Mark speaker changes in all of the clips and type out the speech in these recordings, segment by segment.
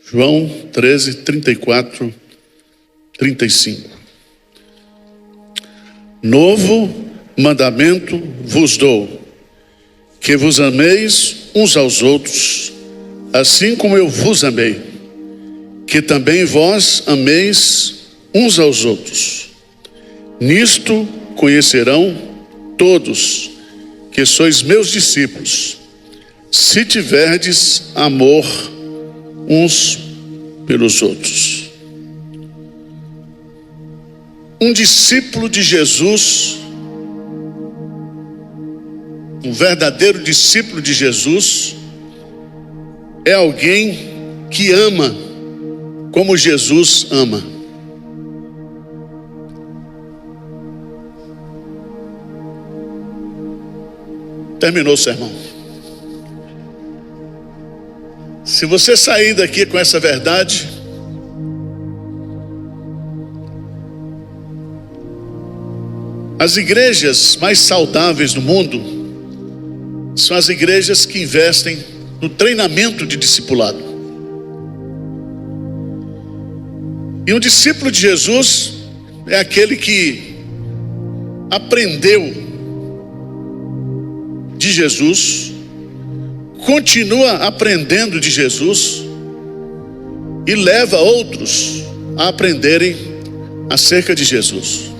Speaker 1: João 13, 34, 35. Novo mandamento vos dou, que vos ameis uns aos outros, assim como eu vos amei, que também vós ameis uns aos outros. Nisto conhecerão todos que sois meus discípulos, se tiverdes amor uns pelos outros. Um discípulo de Jesus, um verdadeiro discípulo de Jesus, é alguém que ama como Jesus ama. Terminou o sermão. Se você sair daqui com essa verdade, as igrejas mais saudáveis do mundo são as igrejas que investem no treinamento de discipulado. E um discípulo de Jesus é aquele que aprendeu de Jesus, continua aprendendo de Jesus e leva outros a aprenderem acerca de Jesus.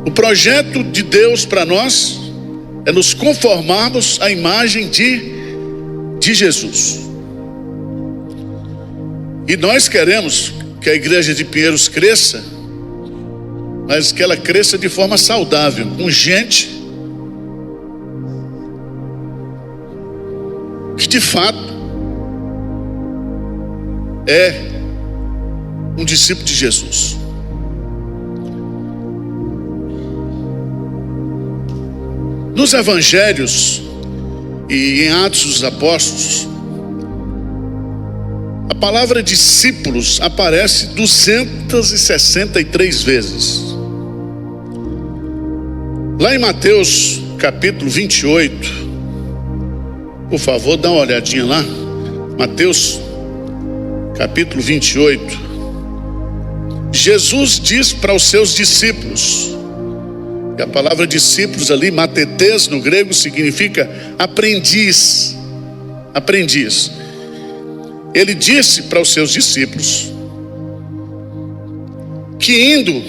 Speaker 1: O projeto de Deus para nós é nos conformarmos à imagem de Jesus. E nós queremos que a igreja de Pinheiros cresça, mas que ela cresça de forma saudável, com gente que de fato é um discípulo de Jesus. Nos evangelhos e em Atos dos Apóstolos, a palavra discípulos aparece 263 vezes. Lá em Mateus capítulo 28, por favor, dá uma olhadinha lá. Mateus capítulo 28. Jesus diz para os seus discípulos, e a palavra discípulos ali, matetes no grego, significa aprendiz. Aprendiz. Ele disse para os seus discípulos que indo,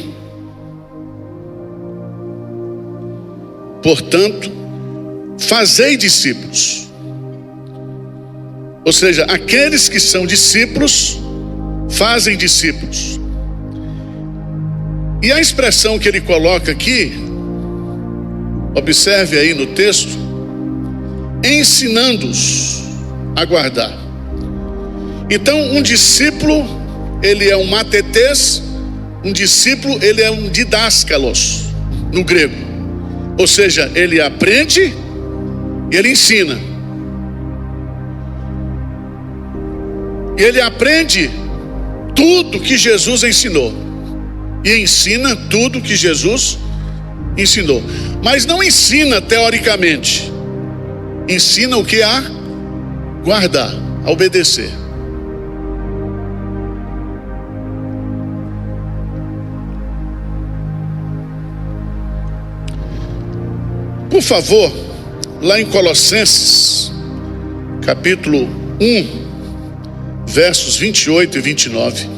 Speaker 1: portanto, fazei discípulos. Ou seja, aqueles que são discípulos fazem discípulos. E a expressão que ele coloca aqui, observe aí no texto, ensinando-os a guardar. Então, um discípulo, ele é um matetes, um discípulo, ele é um didáscalos, no grego. Ou seja, ele aprende e ele ensina. E ele aprende tudo que Jesus ensinou. E ensina tudo que Jesus ensinou. Mas não ensina teoricamente. Ensina o que? A guardar, a obedecer. Por favor, lá em Colossenses, capítulo 1, versos 28 e 29.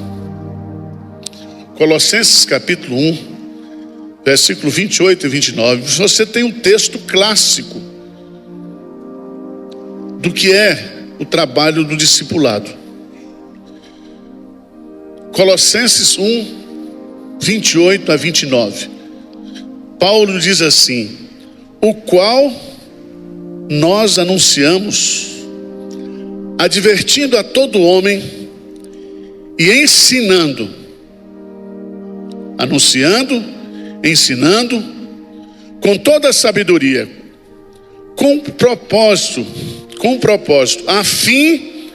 Speaker 1: Colossenses capítulo 1, versículo 28 e 29. Você tem um texto clássico do que é o trabalho do discipulado. Colossenses 1, 28 a 29. Paulo diz assim: o qual nós anunciamos, advertindo a todo homem e ensinando, anunciando, ensinando, com toda a sabedoria, com propósito, a fim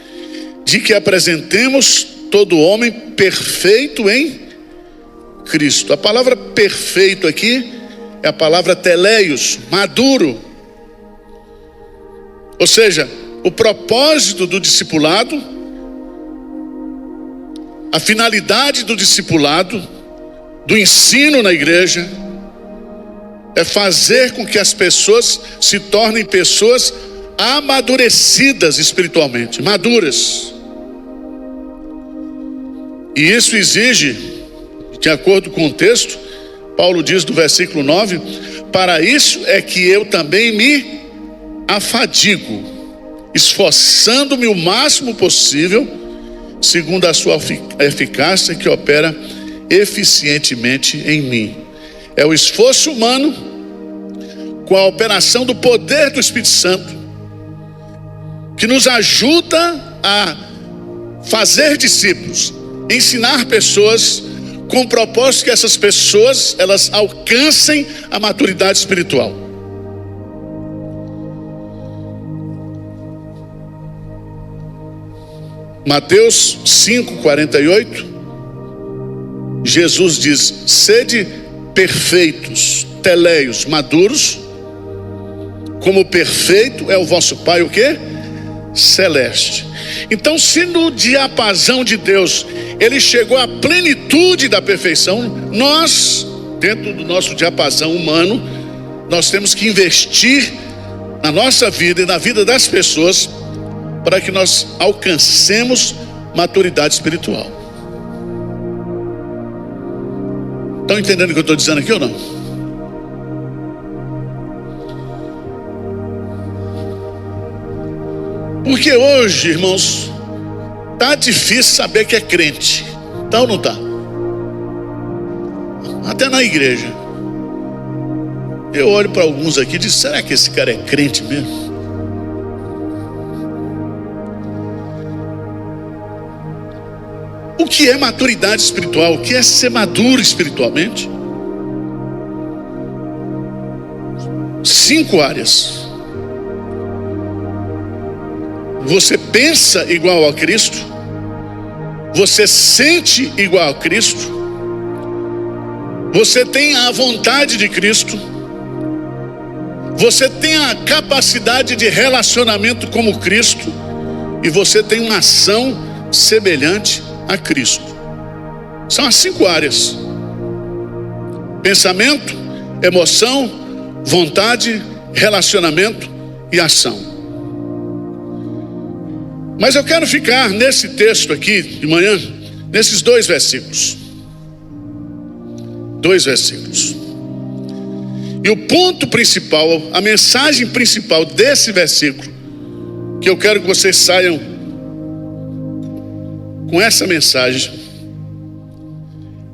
Speaker 1: de que apresentemos todo homem perfeito em Cristo. A palavra perfeito aqui é a palavra teleios, maduro. Ou seja, o propósito do discipulado, a finalidade do discipulado, do ensino na igreja, é fazer com que as pessoas se tornem pessoas amadurecidas espiritualmente, maduras. E isso exige, de acordo com o texto, Paulo diz no versículo 9: para isso é que eu também me afadigo, esforçando-me o máximo possível, segundo a sua eficácia que opera eficientemente em mim. É o esforço humano com a operação do poder do Espírito Santo que nos ajuda a fazer discípulos, ensinar pessoas, com o propósito que essas pessoas elas alcancem a maturidade espiritual. Mateus 5:48, Jesus diz: sede perfeitos, teleios, maduros, como perfeito é o vosso Pai, o quê? Celeste. Então, se no diapasão de Deus ele chegou à plenitude da perfeição, nós, dentro do nosso diapasão humano, nós temos que investir na nossa vida e na vida das pessoas para que nós alcancemos maturidade espiritual. Estão entendendo o que eu estou dizendo aqui ou não? Porque hoje, irmãos, tá difícil saber que é crente. Tá ou não tá? Até na igreja. Eu olho para alguns aqui e digo: será que esse cara é crente mesmo? O que é maturidade espiritual? O que é ser maduro espiritualmente? 5 áreas. Você pensa igual a Cristo, você sente igual a Cristo, você tem a vontade de Cristo, você tem a capacidade de relacionamento como Cristo, e você tem uma ação semelhante a Cristo. São as 5 áreas: pensamento, emoção, vontade, relacionamento e ação. Mas eu quero ficar nesse texto aqui de manhã, nesses 2 versículos. 2 versículos. E o ponto principal, a mensagem principal desse versículo, que eu quero que vocês saiam com essa mensagem,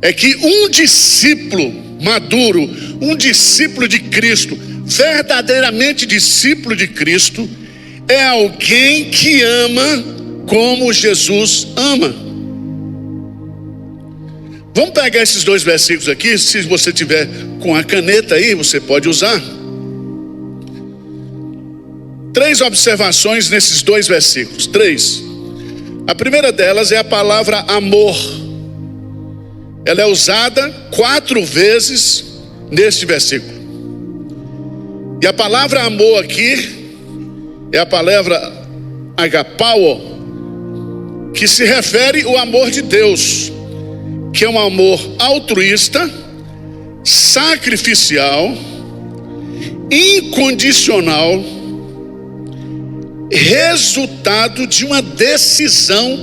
Speaker 1: é que um discípulo maduro, um discípulo de Cristo, verdadeiramente discípulo de Cristo, é alguém que ama como Jesus ama. Vamos pegar esses 2 versículos aqui. Se você tiver com a caneta aí, você pode usar. 3 observações nesses 2 versículos. 3. A primeira delas é a palavra amor. Ela é usada 4 vezes neste versículo. E a palavra amor aqui é a palavra agapao, que se refere ao amor de Deus, que é um amor altruísta, sacrificial, incondicional, resultado de uma decisão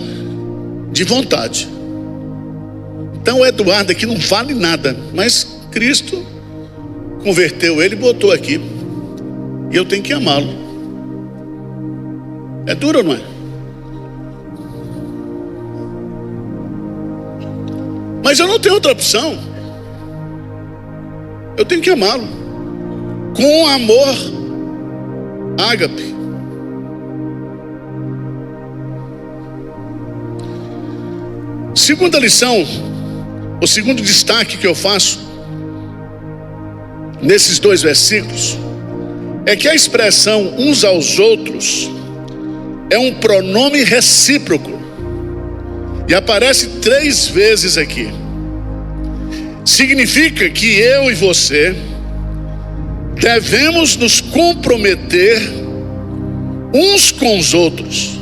Speaker 1: de vontade. Então o Eduardo aqui não vale nada, mas Cristo converteu ele e botou aqui, e eu tenho que amá-lo. É duro ou não é? Mas eu não tenho outra opção. Eu tenho que amá-lo com amor ágape. Segunda lição, o segundo destaque que eu faço nesses 2 versículos é que a expressão uns aos outros é um pronome recíproco e aparece 3 vezes aqui. Significa que eu e você devemos nos comprometer uns com os outros,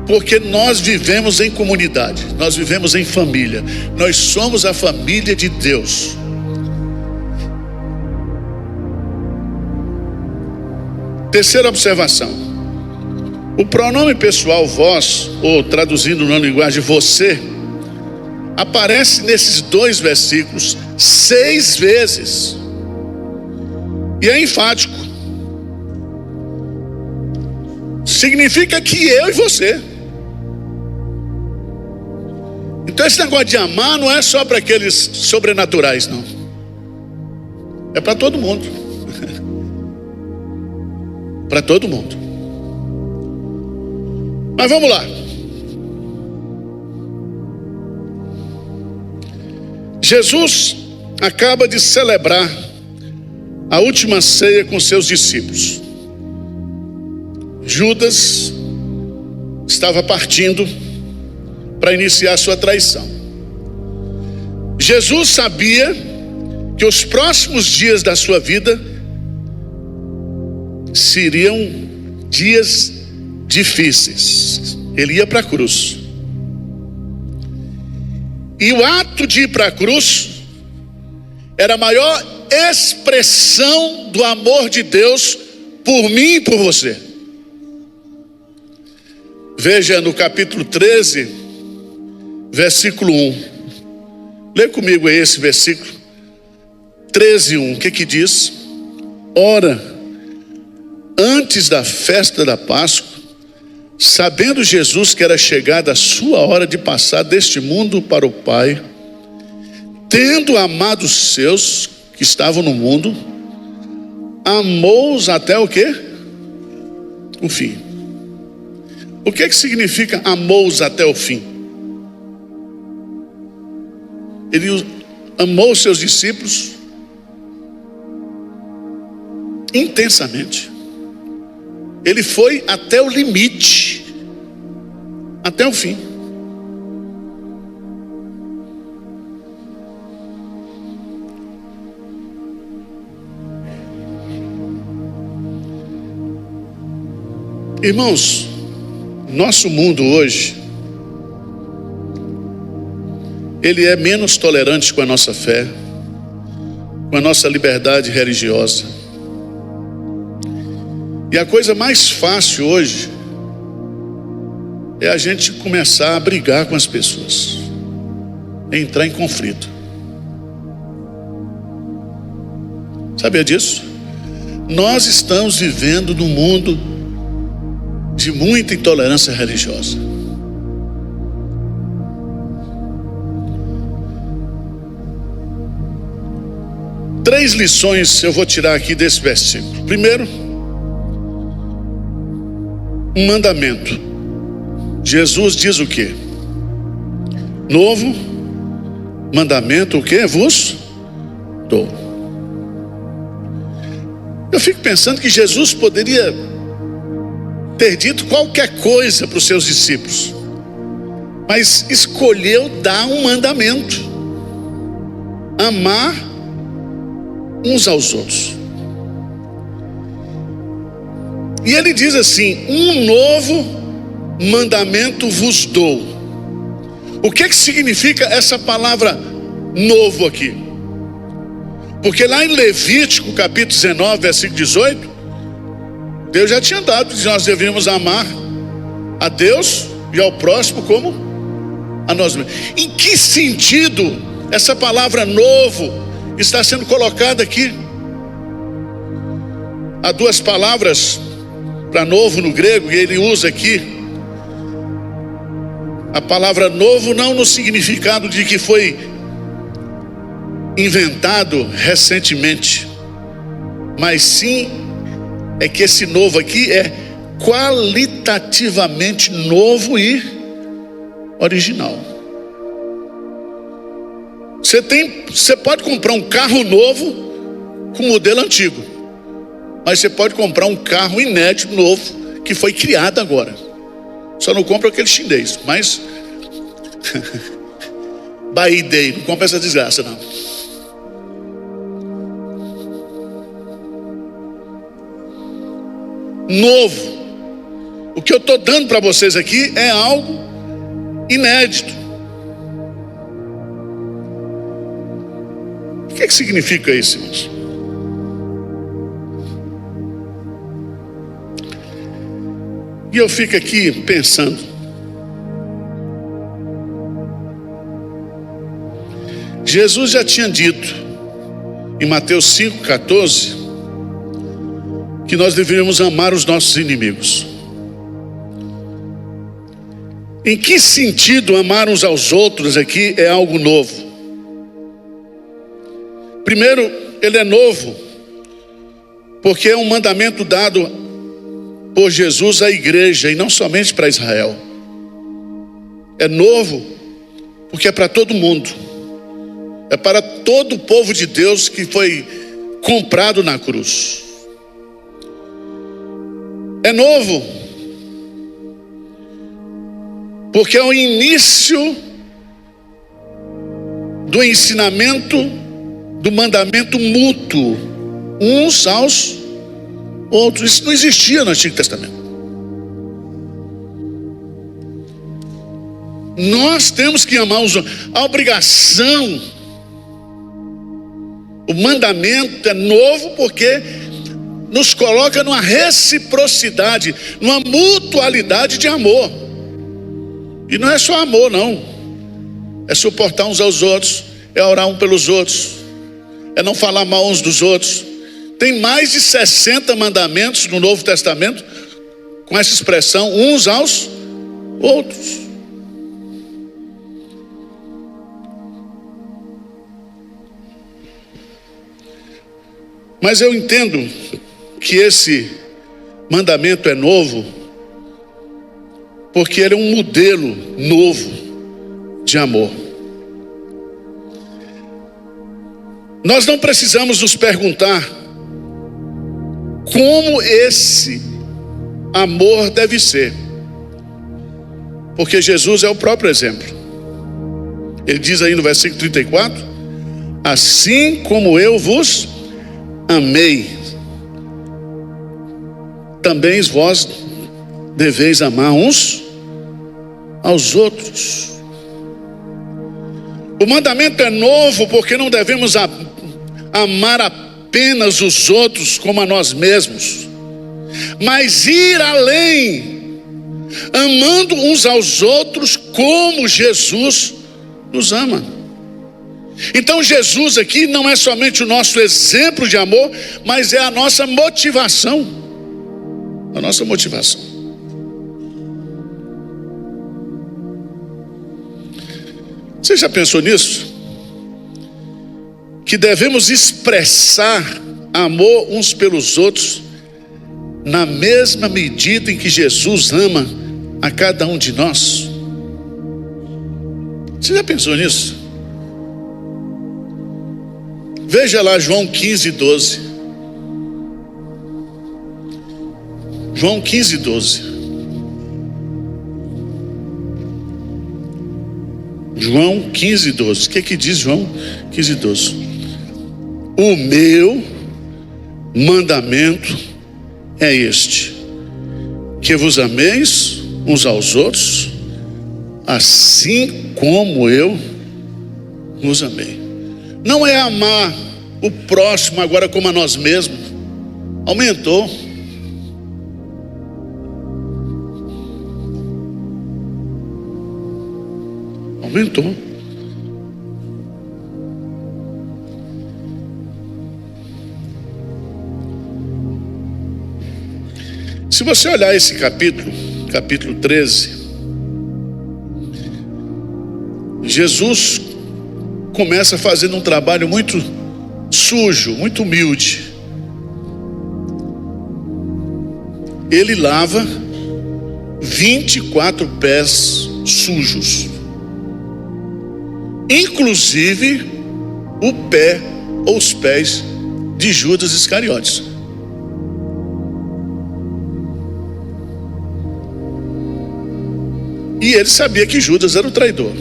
Speaker 1: porque nós vivemos em comunidade, nós vivemos em família, nós somos a família de Deus. Terceira observação: o pronome pessoal vós, ou traduzindo na linguagem você, aparece nesses 2 versículos 6 vezes, e é enfático. Significa que eu e você. Então esse negócio de amar não é só para aqueles sobrenaturais, não. É para todo mundo. Para todo mundo. Mas vamos lá. Jesus acaba de celebrar a última ceia com seus discípulos. Judas estava partindo para iniciar sua traição. Jesus sabia que os próximos dias da sua vida seriam dias difíceis. Ele ia para a cruz. E o ato de ir para a cruz era a maior expressão do amor de Deus por mim e por você. Veja no capítulo 13, versículo 1. Lê comigo aí esse versículo 13, 1. O que diz? Ora, antes da festa da Páscoa, sabendo Jesus que era chegada a sua hora de passar deste mundo para o Pai, tendo amado os seus que estavam no mundo, amou-os até o quê? O fim. O que significa amou-os até o fim? Ele amou os seus discípulos intensamente. Ele foi até o limite, até o fim. Irmãos, nosso mundo hoje, ele é menos tolerante com a nossa fé, com a nossa liberdade religiosa. E a coisa mais fácil hoje é a gente começar a brigar com as pessoas, entrar em conflito. Sabia disso? Nós estamos vivendo num mundo de muita intolerância religiosa. Três lições eu vou tirar aqui desse versículo. Primeiro, um mandamento. Jesus diz o quê? Novo mandamento, o quê? Vos dou. Eu fico pensando que Jesus poderia ter dito qualquer coisa para os seus discípulos, mas escolheu dar um mandamento: amar uns aos outros. E ele diz assim: um novo mandamento vos dou. O que significa essa palavra novo aqui? Porque lá em Levítico capítulo 19, versículo 18, Deus já tinha dado que nós deveríamos amar a Deus e ao próximo como a nós mesmos. Em que sentido essa palavra novo está sendo colocada aqui? Há duas palavras para novo no grego, e ele usa aqui a palavra novo não no significado de que foi inventado recentemente, mas sim é que esse novo aqui é qualitativamente novo e original. Você pode comprar um carro novo com modelo antigo, mas você pode comprar um carro inédito novo que foi criado agora. Só não compra aquele chinês, mas Bahia Day, não compra essa desgraça não. novo. O que eu estou dando para vocês aqui é algo inédito. O que significa isso, irmãos? E eu fico aqui pensando. Jesus já tinha dito em Mateus 5,14 que nós deveríamos amar os nossos inimigos. Em que sentido amar uns aos outros aqui é algo novo? Primeiro, ele é novo porque é um mandamento dado por Jesus à igreja e não somente para Israel. É novo porque é para todo mundo. É para todo o povo de Deus que foi comprado na cruz. É novo porque é o início do ensinamento do mandamento mútuo uns aos outros. Isso não existia no Antigo Testamento. Nós temos que amar os outros. A obrigação, o mandamento é novo porque nos coloca numa reciprocidade, numa mutualidade de amor. E não é só amor, não. É suportar uns aos outros, é orar um pelos outros, é não falar mal uns dos outros. Tem mais de 60 mandamentos no Novo Testamento com essa expressão, uns aos outros. Mas eu entendo que esse mandamento é novo porque ele é um modelo novo de amor. Nós não precisamos nos perguntar como esse amor deve ser, porque Jesus é o próprio exemplo. Ele diz aí no versículo 34: assim como eu vos amei, também vós deveis amar uns aos outros. O mandamento é novo porque não devemos amar apenas os outros como a nós mesmos, mas ir além, amando uns aos outros como Jesus nos ama. Então Jesus aqui não é somente o nosso exemplo de amor, mas é a nossa motivação. A nossa motivação. Você já pensou nisso? Que devemos expressar amor uns pelos outros na mesma medida em que Jesus ama a cada um de nós. Você já pensou nisso? Veja lá João 15:12. João 15:12. João 15:12. O que diz João 15:12? O meu mandamento é este: que vos ameis uns aos outros, assim como eu vos amei. Não é amar o próximo agora como a nós mesmos. Aumentou. Aumentou. Se você olhar esse capítulo 13, Jesus começa fazendo um trabalho muito sujo, muito humilde. Ele lava 24 pés sujos, inclusive o pé ou os pés de Judas Iscariotes. E ele sabia que Judas era o traidor.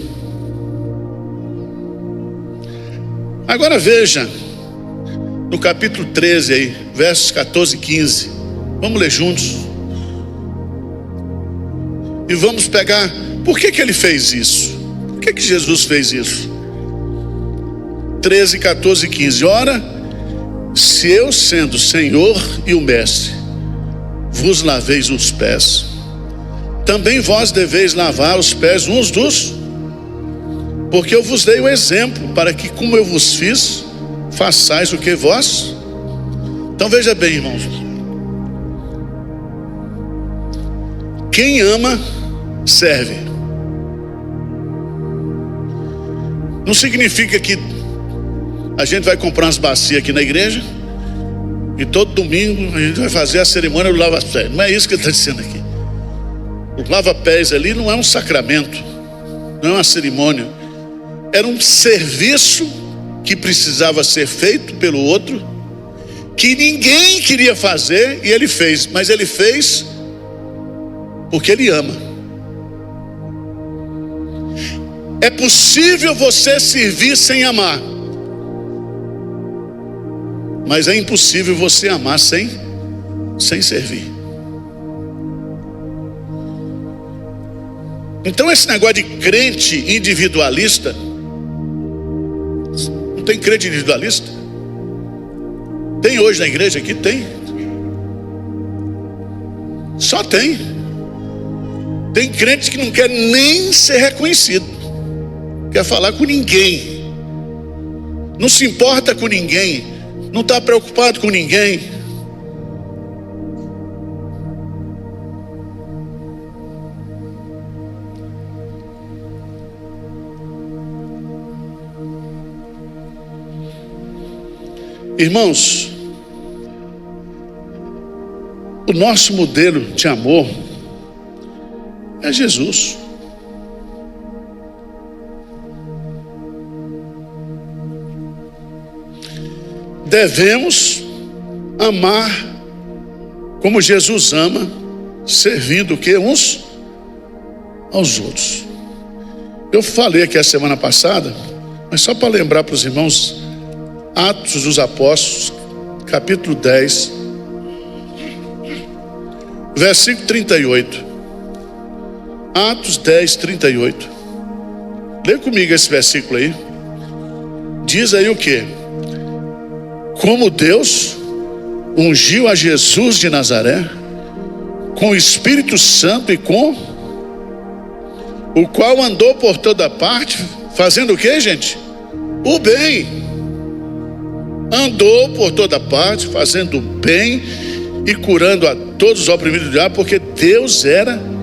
Speaker 1: Agora veja, no capítulo 13 aí, versos 14 e 15. Vamos ler juntos. E vamos pegar, por que ele fez isso? Por que Jesus fez isso? 13, 14 e 15. Ora, se eu, sendo Senhor e o Mestre, vos laveis os pés, também vós deveis lavar os pés uns dos, porque eu vos dei o exemplo, para que, como eu vos fiz, façais o que vós. Então veja bem, irmãos, quem ama, serve. Não significa que a gente vai comprar umas bacias aqui na igreja e todo domingo a gente vai fazer a cerimônia do lava-pés. Não é isso que ele está dizendo aqui. O lava-pés ali não é um sacramento, não é uma cerimônia. Era um serviço que precisava ser feito pelo outro, que ninguém queria fazer, e ele fez. Mas ele fez porque ele ama. É possível você servir sem amar, mas é impossível você amar sem servir. Então esse negócio de crente individualista, não tem crente individualista? Tem hoje na igreja aqui? Tem. Só tem. Tem crente que não quer nem ser reconhecido, quer falar com ninguém, não se importa com ninguém, não está preocupado com ninguém. Irmãos, o nosso modelo de amor é Jesus. Devemos amar como Jesus ama, servindo o que? Uns aos outros. Eu falei aqui a semana passada, mas só para lembrar para os irmãos, Atos dos Apóstolos, capítulo 10, versículo 38. Atos 10, 38. Lê comigo esse versículo aí. Diz aí o que? Como Deus ungiu a Jesus de Nazaré com o Espírito Santo e com o qual andou por toda parte, fazendo o que, gente? O bem. Andou por toda parte, fazendo o bem e curando a todos os oprimidos do diabo, porque Deus era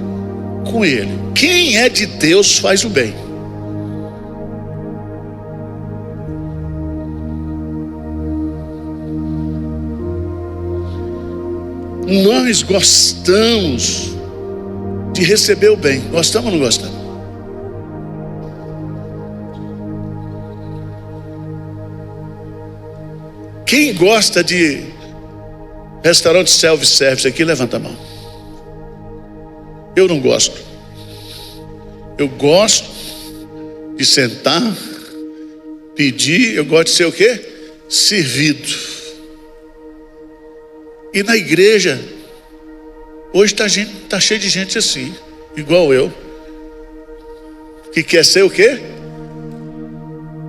Speaker 1: com ele. Quem é de Deus faz o bem. Nós gostamos de receber o bem. Gostamos ou não gostamos? Quem gosta de restaurante self-service aqui, levanta a mão. Eu não gosto. Eu gosto de sentar, pedir, eu gosto de ser o quê? Servido. E na igreja, hoje está cheio de gente assim, igual eu, que quer ser o quê?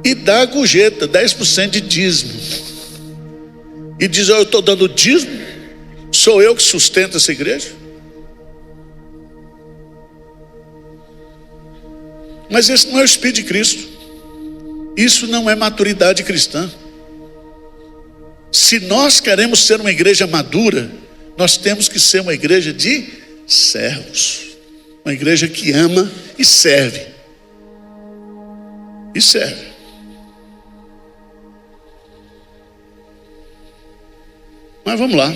Speaker 1: E dá a gorjeta, 10% de dízimo. E diz, eu estou dando dízimo, sou eu que sustento essa igreja. Mas esse não é o Espírito de Cristo. Isso não é maturidade cristã. Se nós queremos ser uma igreja madura, nós temos que ser uma igreja de servos. Uma igreja que ama e serve. E serve. Mas vamos lá.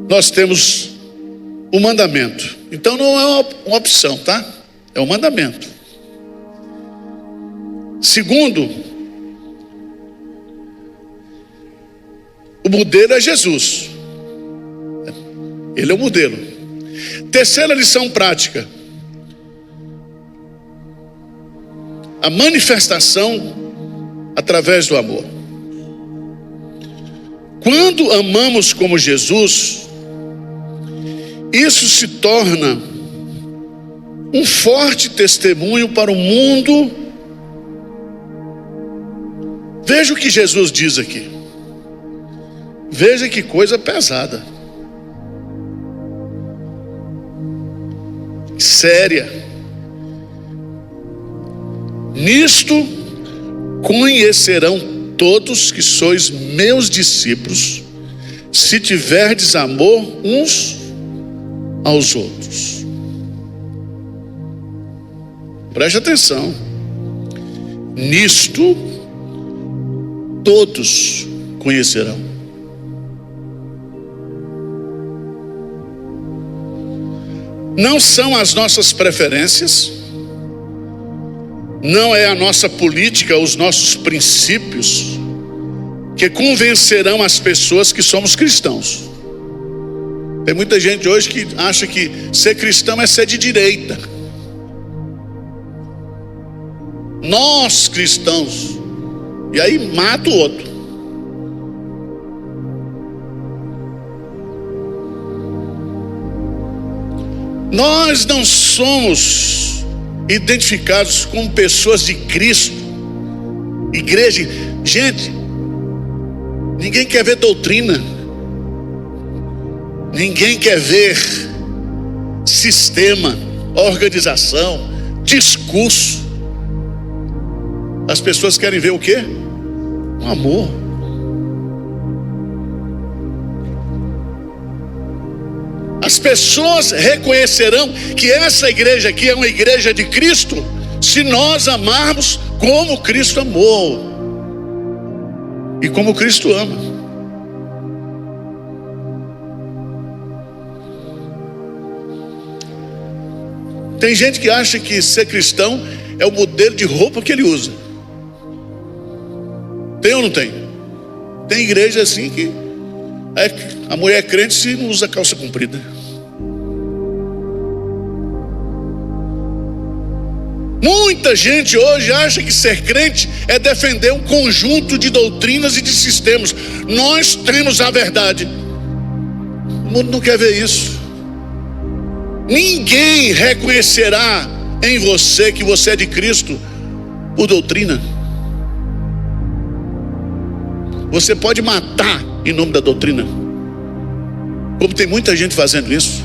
Speaker 1: Nós temos o mandamento. Então não é uma opção, tá? É um mandamento. Segundo, o modelo é Jesus. Ele é o modelo. Terceira lição prática: a manifestação através do amor. Quando amamos como Jesus, isso se torna um forte testemunho para o mundo. Veja o que Jesus diz aqui. Veja que coisa pesada, séria. Nisto conhecerão todos que sois meus discípulos, se tiverdes amor uns aos outros. Preste atenção. Nisto todos conhecerão. Não são as nossas preferências, não é a nossa política, os nossos princípios que convencerão as pessoas que somos cristãos. Tem muita gente hoje que acha que ser cristão é ser de direita. Nós cristãos, e aí mata o outro. Nós não somos identificados como pessoas de Cristo. Igreja, gente, ninguém quer ver doutrina, ninguém quer ver sistema, organização, discurso. As pessoas querem ver o quê? O amor. As pessoas reconhecerão que essa igreja aqui é uma igreja de Cristo se nós amarmos como Cristo amou e como Cristo ama. Tem gente que acha que ser cristão é o modelo de roupa que ele usa. Tem ou não tem? Tem igreja assim que a mulher é crente se não usa calça comprida. Muita gente hoje acha que ser crente é defender um conjunto de doutrinas e de sistemas. Nós temos a verdade. O mundo não quer ver isso. Ninguém reconhecerá em você que você é de Cristo por doutrina. Você pode matar em nome da doutrina, como tem muita gente fazendo isso.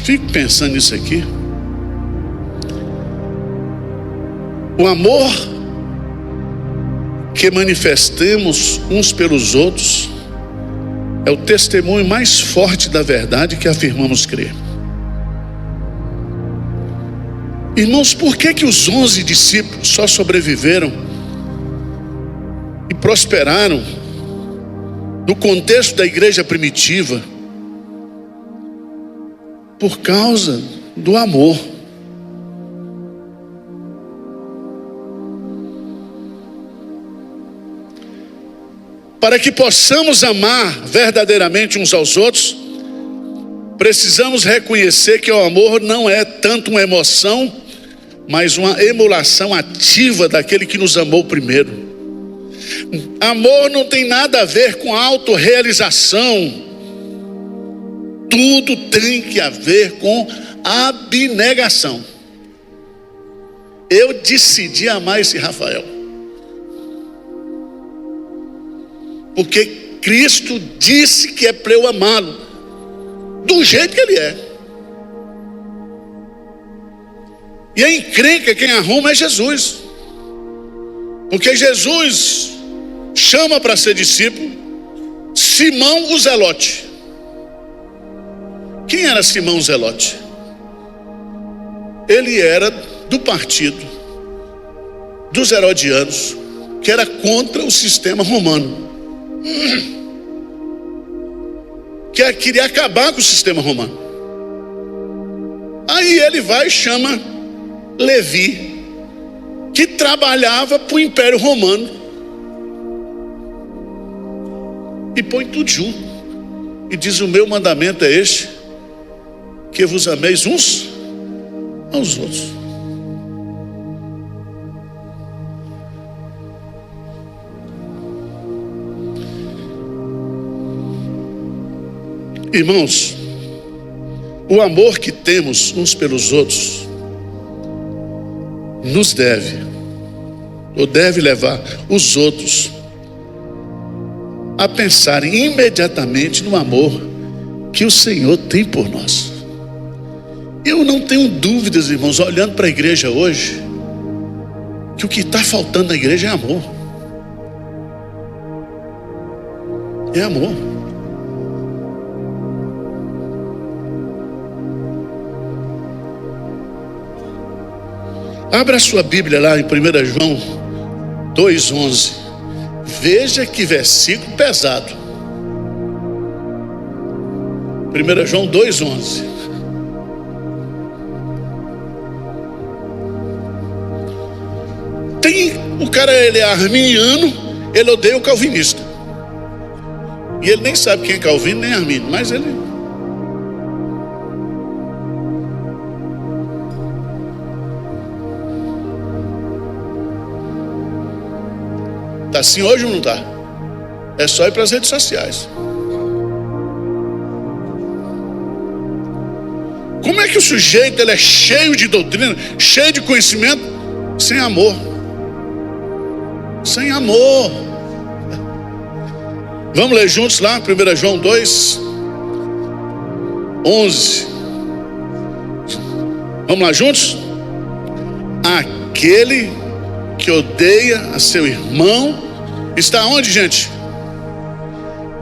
Speaker 1: Fico pensando nisso aqui. O amor que manifestemos uns pelos outros é o testemunho mais forte da verdade que afirmamos crer. Irmãos, por que os 11 discípulos só sobreviveram e prosperaram no contexto da igreja primitiva? Por causa do amor. Para que possamos amar verdadeiramente uns aos outros, precisamos reconhecer que o amor não é tanto uma emoção, mas uma emulação ativa daquele que nos amou primeiro. Amor não tem nada a ver com autorrealização. Tudo tem que ver com abnegação. Eu decidi amar esse Rafael, porque Cristo disse que é para eu amá-lo do jeito que ele é. E a encrenca quem arruma é Jesus, porque Jesus chama para ser discípulo Simão o Zelote. Quem era Simão Zelote? Ele era do partido dos herodianos, que era contra o sistema romano, que queria acabar com o sistema romano. Aí ele vai e chama Levi, que trabalhava para o Império Romano, e põe tudo junto e diz: o meu mandamento é este, que vos ameis uns aos outros. Irmãos, o amor que temos uns pelos outros nos deve, ou deve levar os outros a pensarem imediatamente no amor que o Senhor tem por nós. Eu não tenho dúvidas, irmãos, olhando para a igreja hoje, que o que está faltando na igreja é amor. É amor. Abra a sua Bíblia lá em 1 João 2,11. Veja que versículo pesado. 1 João 2,11. O cara, ele é arminiano, ele odeia o calvinista. E ele nem sabe quem é Calvino nem Armínio, mas ele... Está assim hoje ou não está? É só ir para as redes sociais. Como é que o sujeito, ele é cheio de doutrina, cheio de conhecimento, sem amor? Sem amor. Vamos ler juntos lá, 1 João 2, 11. Vamos lá juntos? Aquele que odeia a seu irmão está onde, gente?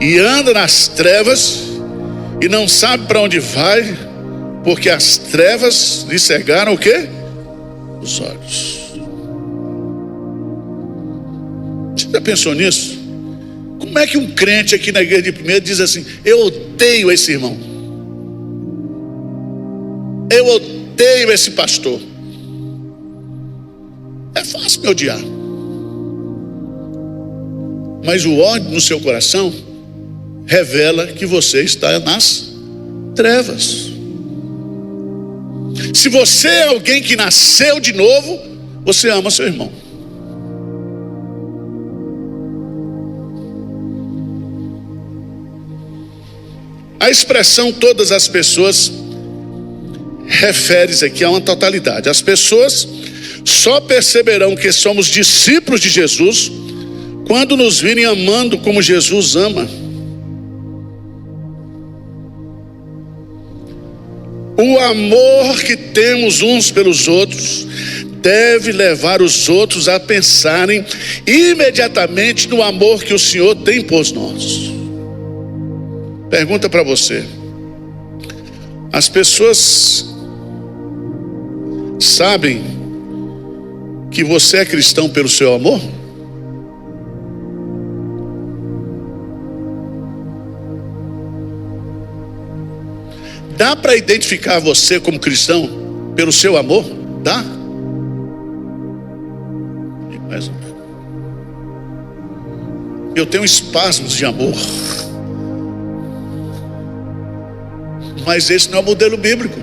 Speaker 1: E anda nas trevas e não sabe para onde vai, porque as trevas lhe cegaram o quê? Os olhos. Você já pensou nisso? Como é que um crente aqui na igreja de Primeira diz assim: eu odeio esse irmão, eu odeio esse pastor? É fácil me odiar, mas o ódio no seu coração revela que você está nas trevas. Se você é alguém que nasceu de novo, você ama seu irmão. A expressão todas as pessoas refere-se aqui a uma totalidade. As pessoas só perceberão que somos discípulos de Jesus quando nos virem amando como Jesus ama. O amor que temos uns pelos outros deve levar os outros a pensarem imediatamente no amor que o Senhor tem por nós. Pergunta para você: as pessoas sabem que você é cristão pelo seu amor? Dá para identificar você como cristão pelo seu amor? Dá? Mais ou menos. Eu tenho espasmos de amor, mas esse não é o modelo bíblico.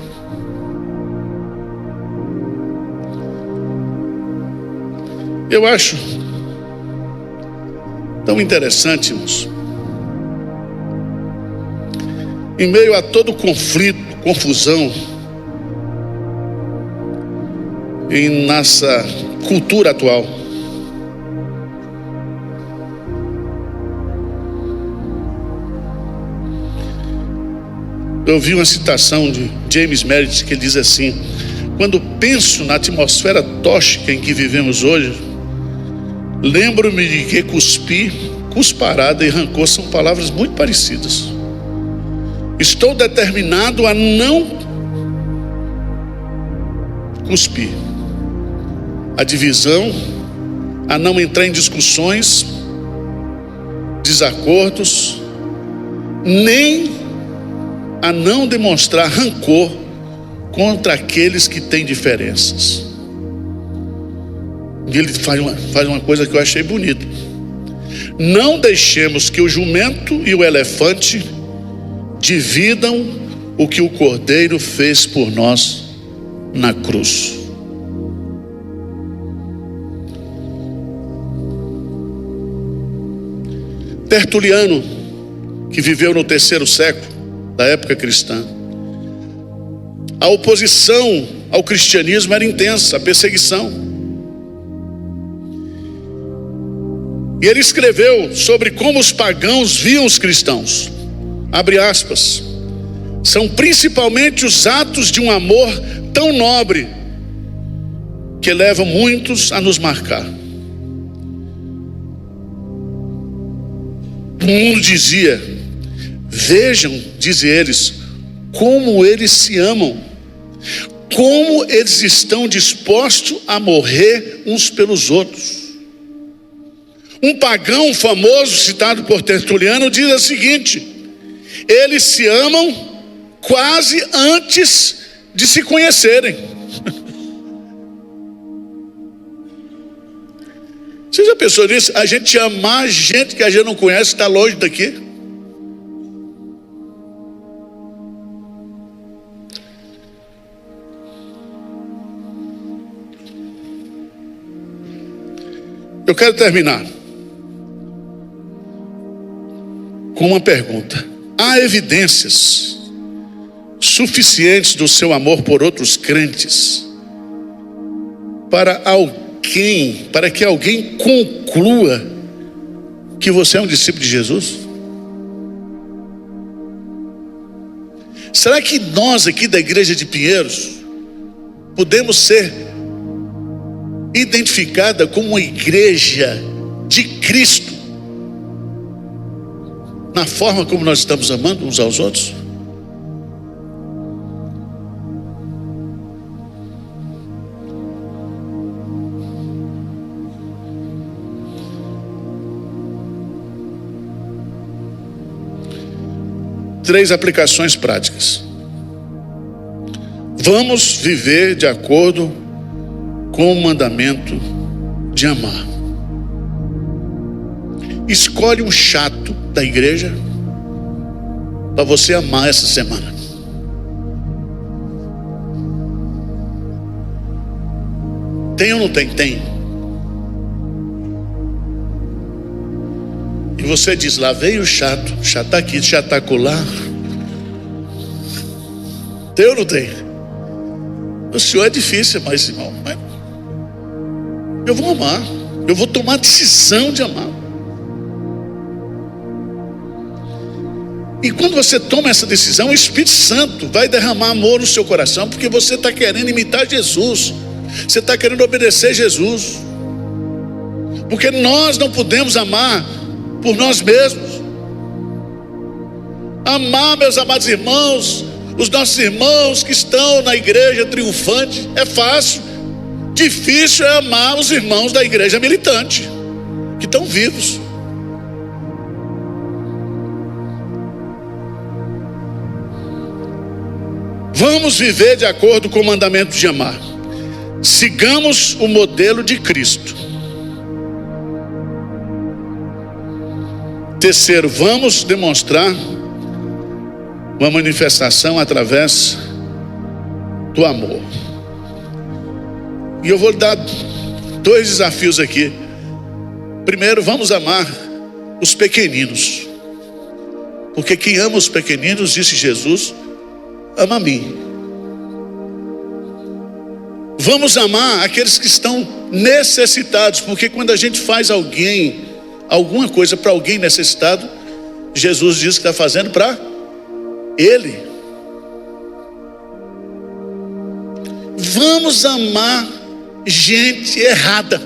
Speaker 1: Eu acho tão interessante, irmãos, em meio a todo conflito, confusão, em nossa cultura atual, eu vi uma citação de James Merritt que ele diz assim: quando penso na atmosfera tóxica em que vivemos hoje, lembro-me de que cuspir, cusparada e rancor são palavras muito parecidas. Estou determinado a não cuspir, a divisão, a não entrar em discussões, desacordos, nem a não demonstrar rancor contra aqueles que têm diferenças. E ele faz uma coisa que eu achei bonita: não deixemos que o jumento e o elefante dividam o que o Cordeiro fez por nós na cruz. Tertuliano, que viveu no 3º século, da época cristã. A oposição ao cristianismo era intensa, a perseguição. E ele escreveu sobre como os pagãos viam os cristãos. Abre aspas. São principalmente os atos de um amor tão nobre que levam muitos a nos marcar. O mundo dizia: vejam, dizem eles, como eles se amam, como eles estão dispostos a morrer uns pelos outros. Um pagão famoso, citado por Tertuliano, diz o seguinte: eles se amam quase antes de se conhecerem. Você já pensou nisso? A gente amar gente que a gente não conhece, está longe daqui. Eu quero terminar com uma pergunta. Há evidências suficientes do seu amor por outros crentes para que alguém conclua que você é um discípulo de Jesus? Será que nós aqui da igreja de Pinheiros podemos ser identificada como uma igreja de Cristo na forma como nós estamos amando uns aos outros? Três aplicações práticas. Vamos viver de acordo com o mandamento de amar. Escolhe um chato da igreja para você amar essa semana. Tem ou não tem? Tem. E você diz: lá veio o chato, chato aqui, chato acolá. Tem ou não tem? O senhor é difícil, mas irmão, eu vou amar. Eu vou tomar a decisão de amar. E quando você toma essa decisão, o Espírito Santo vai derramar amor no seu coração, porque você está querendo imitar Jesus. Você está querendo obedecer Jesus. Porque nós não podemos amar por nós mesmos. Amar, meus amados irmãos, os nossos irmãos que estão na igreja triunfante, é fácil. Difícil é amar os irmãos da igreja militante, que estão vivos. Vamos viver de acordo com o mandamento de amar. Sigamos o modelo de Cristo. Terceiro, vamos demonstrar uma manifestação através do amor. E eu vou dar dois desafios aqui. Primeiro, vamos amar os pequeninos, porque quem ama os pequeninos, disse Jesus, ama a mim. Vamos amar aqueles que estão necessitados, porque quando a gente faz alguma coisa para alguém necessitado, Jesus diz que está fazendo para ele. Vamos amar gente errada,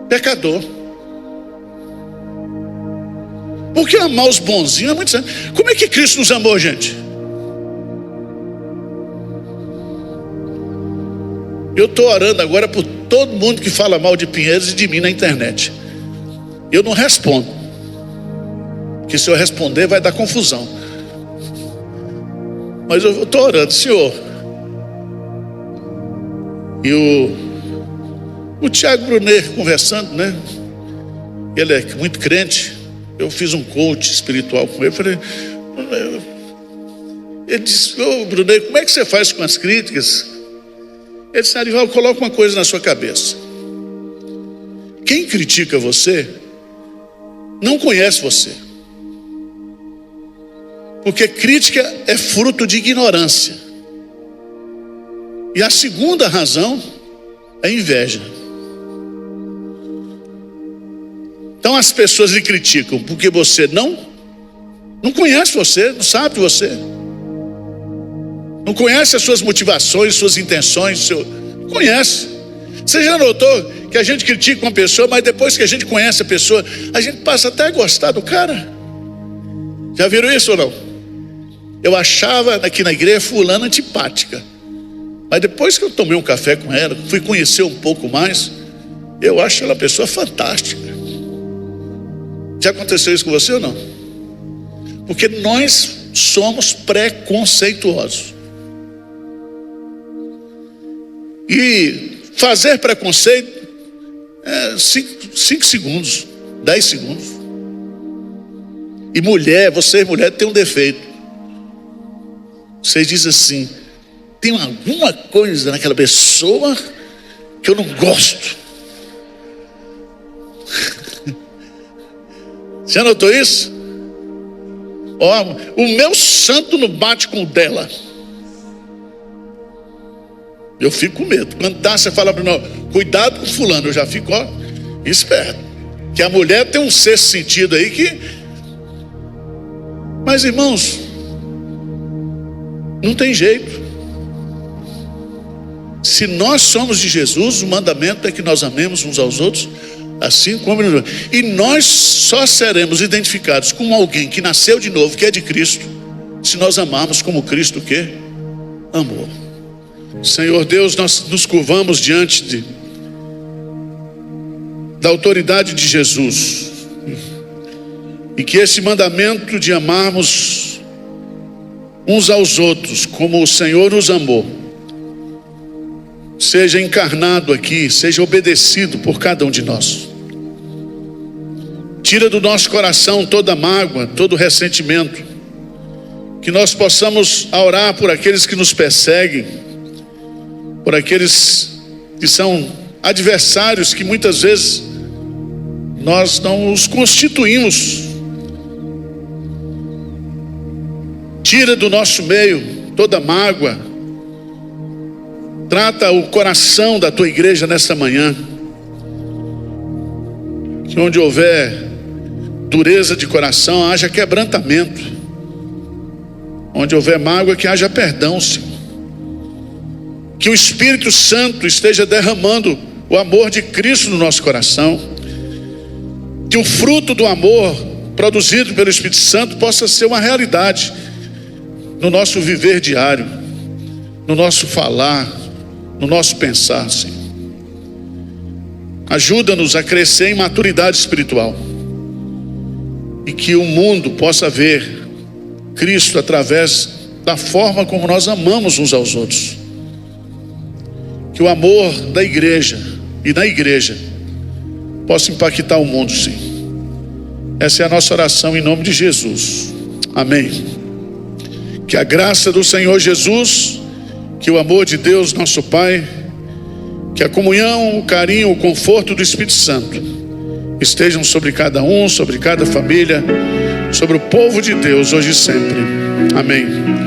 Speaker 1: pecador. Porque amar os bonzinhos é muito sério. Como é que Cristo nos amou, gente? Eu estou orando agora por todo mundo que fala mal de Pinheiros e de mim na internet. Eu não respondo, porque se eu responder vai dar confusão. Mas eu estou orando, Senhor. E o Tiago Brunet conversando, né? Ele é muito crente. Eu fiz um coach espiritual com ele. Falei, ele disse: ô Brunet, como é que você faz com as críticas? Ele disse: Arival, coloca uma coisa na sua cabeça. Quem critica você não conhece você. Porque crítica é fruto de ignorância. E a segunda razão é inveja. Então as pessoas lhe criticam porque você não conhece você, não sabe você. Não conhece as suas motivações, suas intenções, não conhece. Você já notou que a gente critica uma pessoa, mas depois que a gente conhece a pessoa, a gente passa até a gostar do cara? Já viram isso ou não? Eu achava aqui na igreja fulana antipática, mas depois que eu tomei um café com ela, fui conhecer um pouco mais, eu acho ela uma pessoa fantástica. Já aconteceu isso com você ou não? Porque nós somos preconceituosos. E fazer preconceito é 5 segundos, 10 segundos. E vocês mulher tem um defeito. Vocês dizem assim: tem alguma coisa naquela pessoa que eu não gosto. Já notou isso? Ó, o meu santo não bate com o dela. Eu fico com medo. Quando você fala para mim, cuidado com fulano, eu já fico, esperto. Que a mulher tem um sexto sentido aí que... Mas irmãos, não tem jeito. Se nós somos de Jesus, o mandamento é que nós amemos uns aos outros, assim como ele... E nós só seremos identificados como alguém que nasceu de novo, que é de Cristo, se nós amarmos como Cristo que amou. Senhor Deus, nós nos curvamos diante da autoridade de Jesus, e que esse mandamento de amarmos uns aos outros como o Senhor nos amou seja encarnado aqui, seja obedecido por cada um de nós. Tira do nosso coração toda mágoa, todo ressentimento, que nós possamos orar por aqueles que nos perseguem, por aqueles que são adversários, que muitas vezes nós não os constituímos. Tira do nosso meio toda mágoa. Trata o coração da tua igreja nesta manhã. Que onde houver dureza de coração, haja quebrantamento. Onde houver mágoa, que haja perdão, Senhor. Que o Espírito Santo esteja derramando o amor de Cristo no nosso coração. Que o fruto do amor produzido pelo Espírito Santo possa ser uma realidade no nosso viver diário, no nosso falar, no nosso pensar, Senhor. Ajuda-nos a crescer em maturidade espiritual, e que o mundo possa ver Cristo através da forma como nós amamos uns aos outros. Que o amor da igreja e na igreja possa impactar o mundo, sim. Essa é a nossa oração em nome de Jesus. Amém. Que a graça do Senhor Jesus, que o amor de Deus nosso Pai, que a comunhão, o carinho, o conforto do Espírito Santo estejam sobre cada um, sobre cada família, sobre o povo de Deus hoje e sempre. Amém.